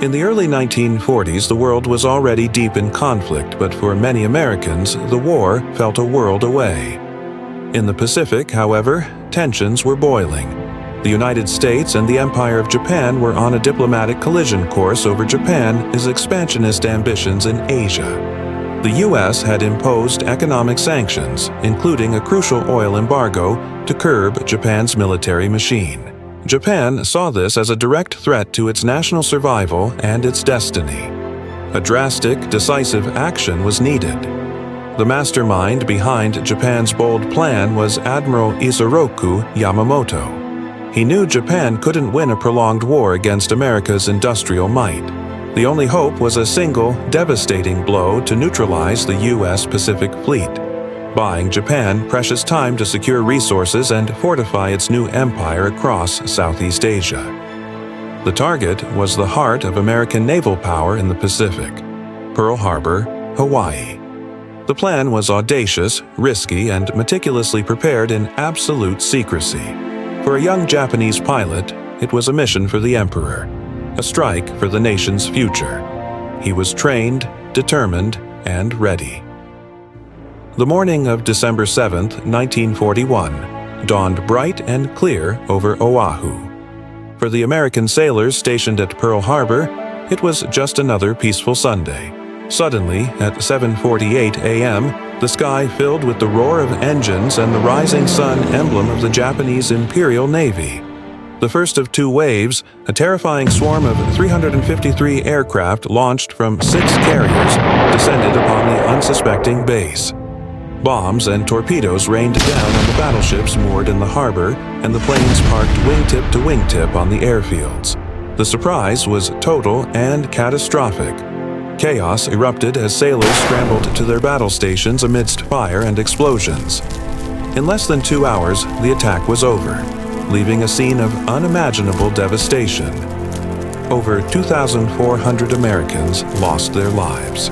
In the early 1940s, the world was already deep in conflict, but for many Americans, the war felt a world away. In the Pacific, however, tensions were boiling. The United States and the Empire of Japan were on a diplomatic collision course over Japan's expansionist ambitions in Asia. The U.S. had imposed economic sanctions, including a crucial oil embargo, to curb Japan's military machine. Japan saw this as a direct threat to its national survival and its destiny. A drastic, decisive action was needed. The mastermind behind Japan's bold plan was Admiral Isoroku Yamamoto. He knew Japan couldn't win a prolonged war against America's industrial might. The only hope was a single, devastating blow to neutralize the U.S. Pacific Fleet, buying Japan precious time to secure resources and fortify its new empire across Southeast Asia. The target was the heart of American naval power in the Pacific, Pearl Harbor, Hawaii. The plan was audacious, risky, and meticulously prepared in absolute secrecy. For a young Japanese pilot, it was a mission for the emperor, a strike for the nation's future. He was trained, determined, and ready. The morning of December 7, 1941, dawned bright and clear over Oahu. For the American sailors stationed at Pearl Harbor, it was just another peaceful Sunday. Suddenly, at 7:48 a.m., the sky filled with the roar of engines and the rising sun emblem of the Japanese Imperial Navy. The first of two waves, a terrifying swarm of 353 aircraft launched from 6 carriers, descended upon the unsuspecting base. Bombs and torpedoes rained down on the battleships moored in the harbor, and the planes parked wingtip to wingtip on the airfields. The surprise was total and catastrophic. Chaos erupted as sailors scrambled to their battle stations amidst fire and explosions. In less than 2 hours, the attack was over, leaving a scene of unimaginable devastation. Over 2,400 Americans lost their lives.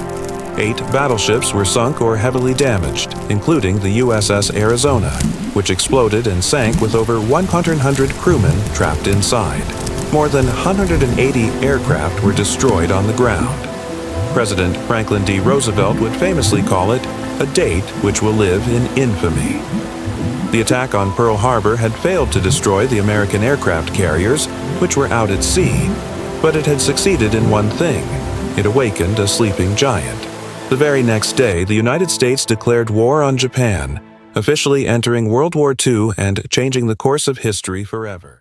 8 battleships were sunk or heavily damaged, including the USS Arizona, which exploded and sank with over 100 crewmen trapped inside. More than 180 aircraft were destroyed on the ground. President Franklin D. Roosevelt would famously call it a date which will live in infamy. The attack on Pearl Harbor had failed to destroy the American aircraft carriers, which were out at sea, but it had succeeded in one thing: it awakened a sleeping giant. The very next day, the United States declared war on Japan, officially entering World War II and changing the course of history forever.